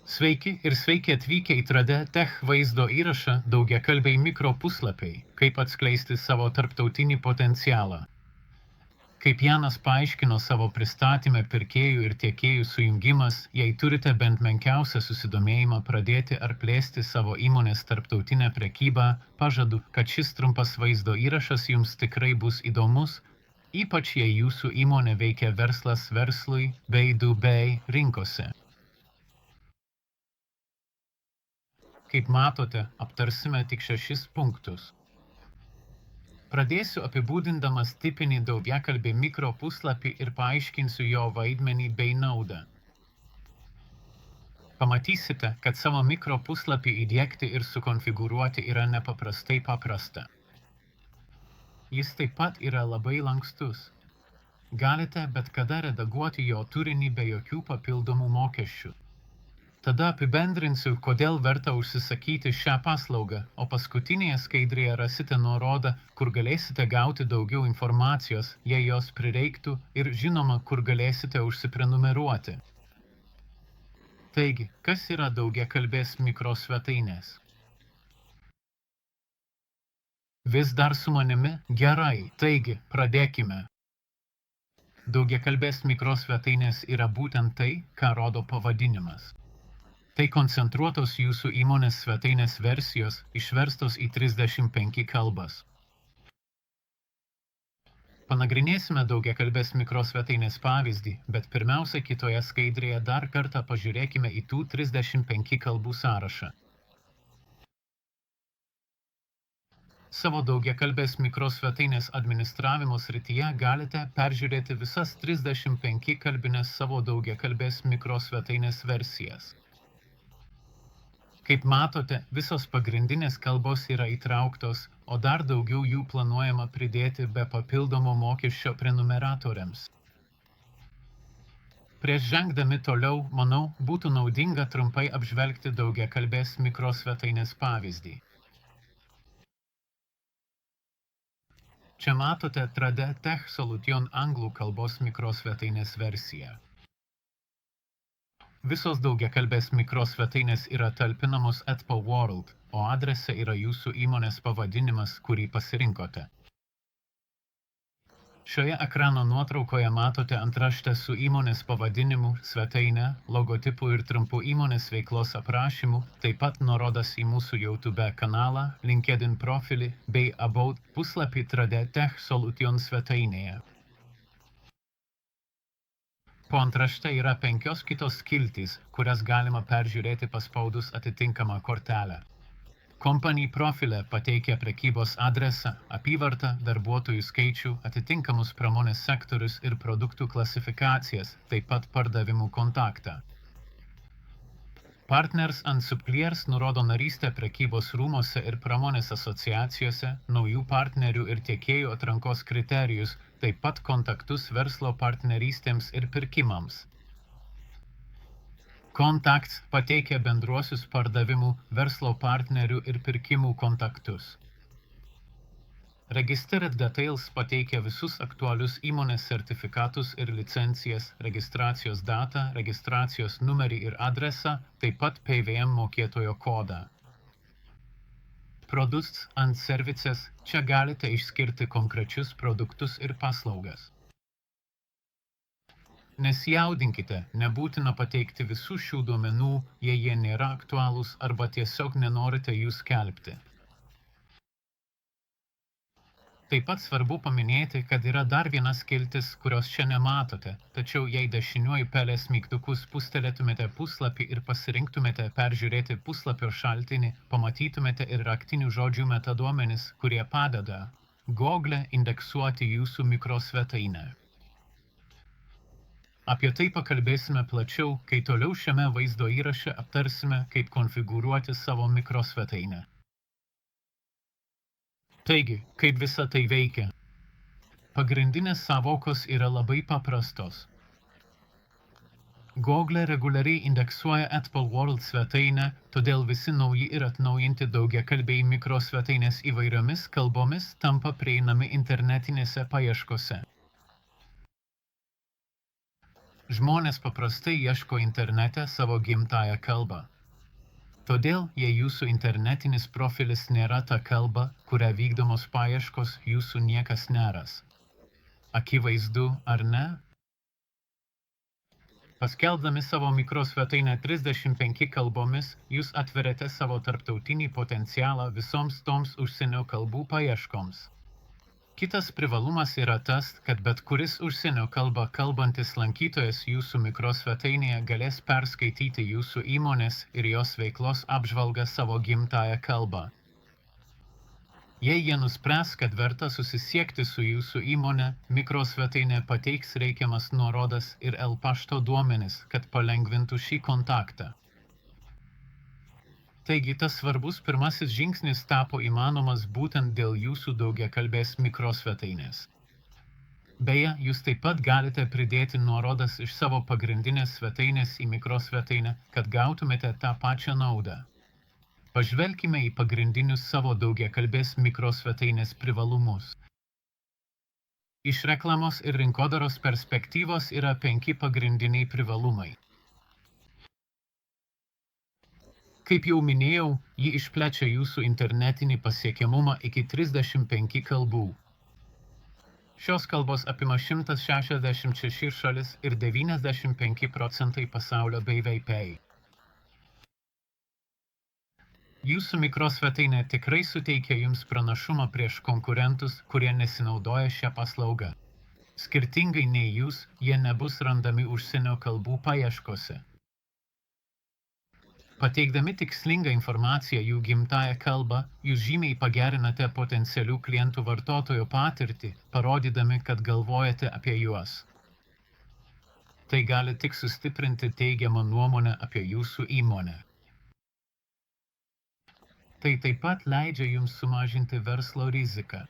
Sveiki ir sveiki atvykę į Trade Tech vaizdo įrašą daugiakalbiai mikropuslapiai, kaip atskleisti savo tarptautinį potencialą. Kaip Janas paaiškino savo pristatyme pirkėjų ir tiekėjų sujungimas, jei turite bent menkiausią susidomėjimą pradėti ar plėsti savo įmonės tarptautinę prekybą, pažadu, kad šis trumpas vaizdo įrašas jums tikrai bus įdomus, ypač jei jūsų įmonė veikia verslas verslui bei B2B rinkose. Kaip matote, aptarsime tik 6 punktus. Pradėsiu apibūdindamas tipinį daugiakalbį mikropuslapį ir paaiškinsiu jo vaidmenį bei naudą. Pamatysite, kad savo mikropuslapį įdiegti ir sukonfigūruoti yra nepaprastai paprasta. Jis taip pat yra labai lankstus. Galite bet kada redaguoti jo turinį be jokių papildomų mokesčių. Tada apibendrinsiu, kodėl verta užsisakyti šią paslaugą, o paskutinėje skaidrėje rasite nuorodą, kur galėsite gauti daugiau informacijos, jei jos prireiktų, ir žinoma, kur galėsite užsiprenumeruoti. Taigi, kas yra daugiakalbės mikrosvetainės? Vis dar su manimi? Gerai, taigi, pradėkime. Daugiakalbės mikrosvetainės yra būtent tai, ką rodo pavadinimas. Tai koncentruotos jūsų įmonės svetainės versijos, išverstos į 35 kalbas. Panagrinėsime daugiakalbės mikrosvetainės pavyzdį, bet pirmiausia kitoje skaidrėje dar kartą pažiūrėkime į tų 35 kalbų sąrašą. Savo daugiakalbės mikrosvetainės administravimo srityje galite peržiūrėti visas 35 kalbinės savo daugiakalbės mikrosvetainės versijas. Kaip matote, visos pagrindinės kalbos yra įtrauktos, o dar daugiau jų planuojama pridėti be papildomo mokesčio prenumeratoriams. Prieš žengdami toliau, manau, būtų naudinga trumpai apžvelgti daugiakalbės mikrosvetainės pavyzdį. Čia matote Trade Tech Solution anglų kalbos mikrosvetainės versiją. Visos daugiakalbės mikrosvetainės yra talpinamos @world, o adrese yra jūsų įmonės pavadinimas, kurį pasirinkote. Šioje ekrano nuotraukoje matote antraštę su įmonės pavadinimu, svetaine, logotipu ir trumpu įmonės veiklos aprašymu, taip pat nuorodas į mūsų YouTube kanalą, LinkedIn profilį bei About puslapį Trade Tech Solution svetainėje. Po antrašte yra 5 kitos skiltys, kurias galima peržiūrėti paspaudus atitinkamą kortelę. Company profile pateikia prekybos adresą, apyvartą, darbuotojų skaičių, atitinkamus pramonės sektorius ir produktų klasifikacijas, taip pat pardavimų kontaktą. Partners and Suppliers nurodo narystę prekybos rūmose ir pramonės asociacijose, naujų partnerių ir tiekėjų atrankos kriterijus, taip pat kontaktus verslo partnerystėms ir pirkimams. Contacts pateikia bendruosius pardavimų, verslo partnerių ir pirkimų kontaktus. Registered Details pateikia visus aktualius įmonės sertifikatus ir licencijas, registracijos datą, registracijos numerį ir adresą, taip pat PVM mokėtojo kodą. Products and Services – čia galite išskirti konkrečius produktus ir paslaugas. Nesijaudinkite, nebūtina pateikti visų šių duomenų, jei jie nėra aktualūs arba tiesiog nenorite jų skelbti. Taip pat svarbu paminėti, kad yra dar viena skiltis, kurios čia nematote, tačiau jei dešiniuoju pelės mygtuku spustelėtumėte puslapį ir pasirinktumėte peržiūrėti puslapio šaltinį, pamatytumėte ir raktinių žodžių metaduomenis, kurie padeda Google indeksuoti jūsų mikrosvetainę. Apie tai pakalbėsime plačiau, kai toliau šiame vaizdo įraše aptarsime, kaip konfigūruoti savo mikrosvetainę. Taigi, kaip visa tai veikia? Pagrindinės savokos yra labai paprastos. Google reguliariai indeksuoja @world svetainę, todėl visi nauji ir atnaujinti daugiakalbiai mikrosvetainės įvairiomis kalbomis tampa prieinami internetinėse paieškose. Žmonės paprastai ieško internete savo gimtąją kalbą. Todėl, jei jūsų internetinis profilis nėra ta kalba, kuria vykdomos paieškos, jūsų niekas neras. Akivaizdu, ar ne? Paskelbdami savo mikrosvetainę 35 kalbomis, jūs atveriate savo tarptautinį potencialą visoms toms užsienio kalbų paieškoms. Kitas privalumas yra tas, kad bet kuris užsienio kalba kalbantis lankytojas jūsų mikrosvetainėje galės perskaityti jūsų įmonės ir jos veiklos apžvalgą savo gimtąją kalbą. Jei jie nuspręs, kad verta susisiekti su jūsų įmonė, mikrosvetainė pateiks reikiamas nuorodas ir pašto duomenis, kad palengvintų šį kontaktą. Taigi tas svarbus pirmasis žingsnis tapo įmanomas būtent dėl jūsų daugiakalbės mikrosvetainės. Beje, jūs taip pat galite pridėti nuorodas iš savo pagrindinės svetainės į mikrosvetainę, kad gautumėte tą pačią naudą. Pažvelkime į pagrindinius savo daugiakalbės mikrosvetainės privalumus. Iš reklamos ir rinkodaros perspektyvos yra 5 pagrindiniai privalumai. Kaip jau minėjau, ji išplečia jūsų internetinį pasiekiamumą iki 35 kalbų. Šios kalbos apima 166 šalis ir 95% pasaulio BVP. Jūsų mikrosvetainė tikrai suteikia jums pranašumą prieš konkurentus, kurie nesinaudoja šią paslaugą. Skirtingai nei jūs, jie nebus randami užsienio kalbų paieškose. Pateikdami tikslingą informaciją jų gimtąją kalbą, jūs žymiai pagerinate potencialių klientų vartotojų patirtį, parodydami, kad galvojate apie juos. Tai gali tik sustiprinti teigiamą nuomonę apie jūsų įmonę. Tai taip pat leidžia jums sumažinti verslo riziką.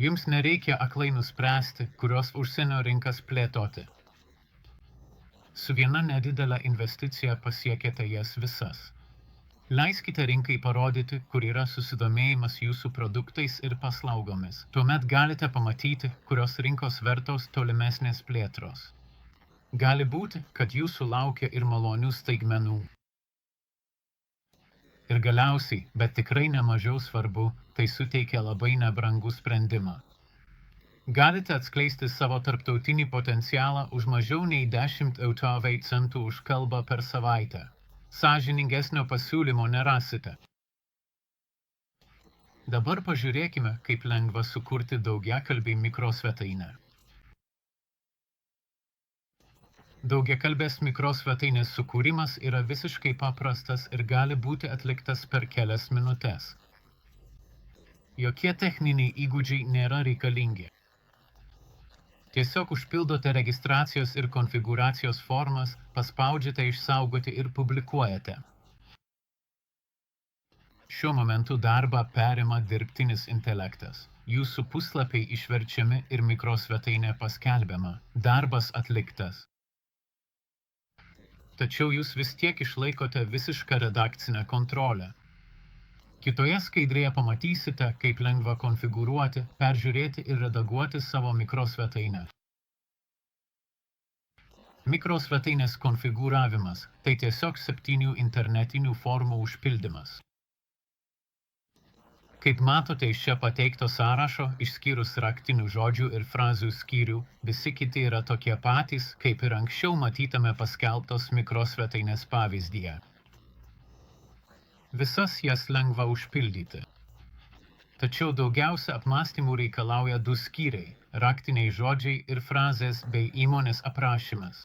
Jums nereikia aklai nuspręsti, kurios užsienio rinkas plėtoti. Su viena nedidelė investicija pasiekėte jas visas. Leiskite rinkai parodyti, kur yra susidomėjimas jūsų produktais ir paslaugomis. Tuomet galite pamatyti, kurios rinkos vertos tolimesnės plėtros. Gali būti, kad jūsų laukia ir malonių staigmenų. Ir galiausiai, bet tikrai nemažiau svarbu, tai suteikia labai nebrangų sprendimą. Galite atskleisti savo tarptautinį potencialą už mažiau nei 10 centų už kalbą per savaitę. Sąžiningesnio pasiūlymo nerasite. Dabar pažiūrėkime, kaip lengva sukurti daugiakalbį mikrosvetainę. Daugiakalbės mikrosvetainės sukūrimas yra visiškai paprastas ir gali būti atliktas per kelias minutes. Jokie techniniai įgūdžiai nėra reikalingi. Tiesiog užpildote registracijos ir konfigūracijos formas, paspaudžiate išsaugoti ir publikuojate. Šiuo momentu darbą perima dirbtinis intelektas. Jūsų puslapiai išverčiami ir mikrosvetainė paskelbiama. Darbas atliktas. Tačiau jūs vis tiek išlaikote visišką redakcinę kontrolę. Kitoje skaidrėje pamatysite, kaip lengva konfigūruoti, peržiūrėti ir redaguoti savo mikrosvetainę. Mikrosvetainės konfigūravimas – tai tiesiog 7 internetinių formų užpildymas. Kaip matote iš čia pateikto sąrašo, išskyrus raktinių žodžių ir frazių skyrių, visi kiti yra tokie patys, kaip ir anksčiau matytame paskelbtos mikrosvetainės pavyzdyje. Visas jas lengva užpildyti. Tačiau daugiausia apmąstymų reikalauja 2 skyriai – raktiniai žodžiai ir frazės bei įmonės aprašymas.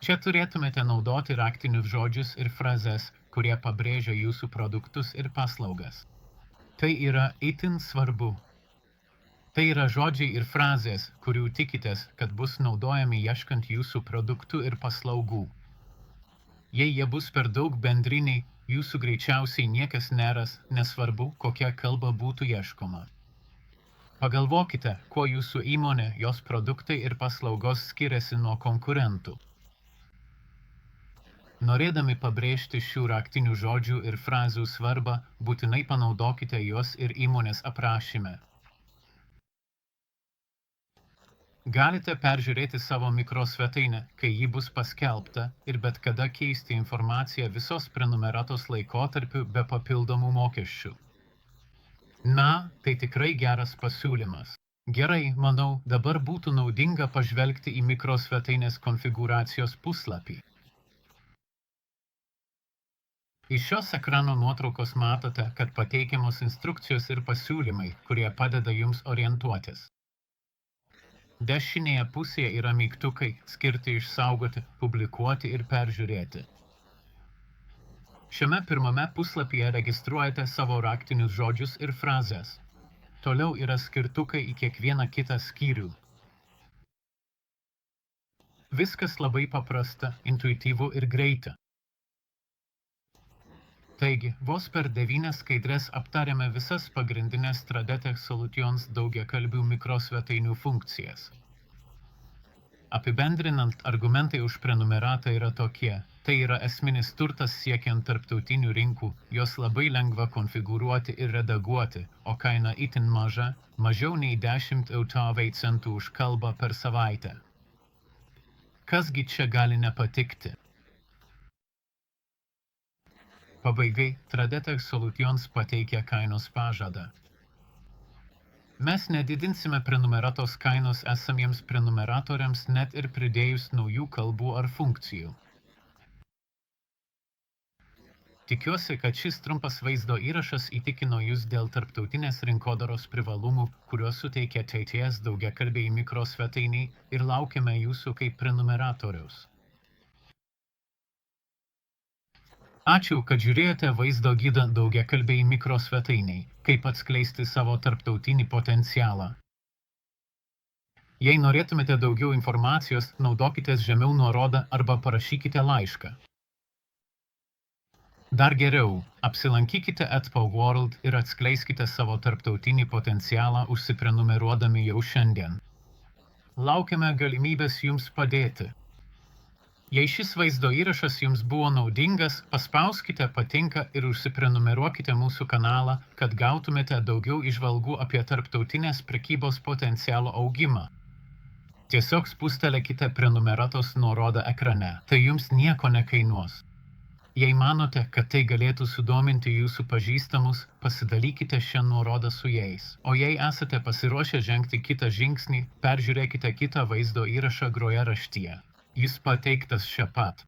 Čia turėtumėte naudoti raktinius žodžius ir frazes, kurie pabrėžia jūsų produktus ir paslaugas. Tai yra itin svarbu. Tai yra žodžiai ir frazės, kurių tikitės, kad bus naudojami ieškant jūsų produktų ir paslaugų. Jei jie bus per daug bendriniai, jūsų greičiausiai niekas neras, nesvarbu, kokia kalba būtų ieškoma. Pagalvokite, kuo jūsų įmonė, jos produktai ir paslaugos skiriasi nuo konkurentų. Norėdami pabrėžti šių raktinių žodžių ir frazių svarbą, būtinai panaudokite juos ir įmonės aprašyme. Galite peržiūrėti savo mikrosvetainę, kai ji bus paskelbta, ir bet kada keisti informaciją visos prenumeratos laikotarpiu be papildomų mokesčių. Na, tai tikrai geras pasiūlymas. Gerai, manau, dabar būtų naudinga pažvelgti į mikrosvetainės konfigūracijos puslapį. Iš šios ekrano nuotraukos matote, kad pateikiamos instrukcijos ir pasiūlymai, kurie padeda jums orientuotis. Dešinėje pusėje yra mygtukai skirti išsaugoti, publikuoti ir peržiūrėti. Šiame pirmame puslapyje registruojate savo raktinius žodžius ir frazes. Toliau yra skirtukai į kiekvieną kitą skyrių. Viskas labai paprasta, intuityvu ir greita. Taigi, vos per 9 skaidres aptarėme visas pagrindinės Traditech Solutions daugiakalbių mikrosvetainių funkcijas. Apibendrinant, argumentai už prenumeratą yra tokie. Tai yra esminis turtas siekiant tarptautinių rinkų, jos labai lengva konfigūruoti ir redaguoti, o kaina itin maža, mažiau nei 10 centų už kalbą per savaitę. Kasgi čia gali nepatikti? Pabaigai, Traditech Solutions pateikia kainos pažadą. Mes nedidinsime prenumeratos kainos esamiems prenumeratoriams net ir pridėjus naujų kalbų ar funkcijų. Tikiuosi, kad šis trumpas vaizdo įrašas įtikino jūs dėl tarptautinės rinkodaros privalumų, kuriuos suteikia ateities daugiakalbiai mikrosvetainiai, ir laukiame jūsų kaip prenumeratoriaus. Ačiū, kad žiūrėjote vaizdo gidą daugiakalbiai mikrosvetainiai, kaip atskleisti savo tarptautinį potencialą. Jei norėtumėte daugiau informacijos, naudokitės žemiau nuorodą arba parašykite laišką. Dar geriau, apsilankykite @PowWorld ir atskleiskite savo tarptautinį potencialą užsiprenumeruodami jau šiandien. Laukiame galimybės jums padėti. Jei šis vaizdo įrašas jums buvo naudingas, paspauskite patinka ir užsiprenumeruokite mūsų kanalą, kad gautumėte daugiau įžvalgų apie tarptautinės prekybos potencialo augimą. Tiesiog spustelėkite prenumeratos nuorodą ekrane, tai jums nieko nekainuos. Jei manote, kad tai galėtų sudominti jūsų pažįstamus, pasidalykite šią nuorodą su jais. O jei esate pasiruošę žengti kitą žingsnį, peržiūrėkite kitą vaizdo įrašą grojaraštyje. Jis pateiktas čia pat.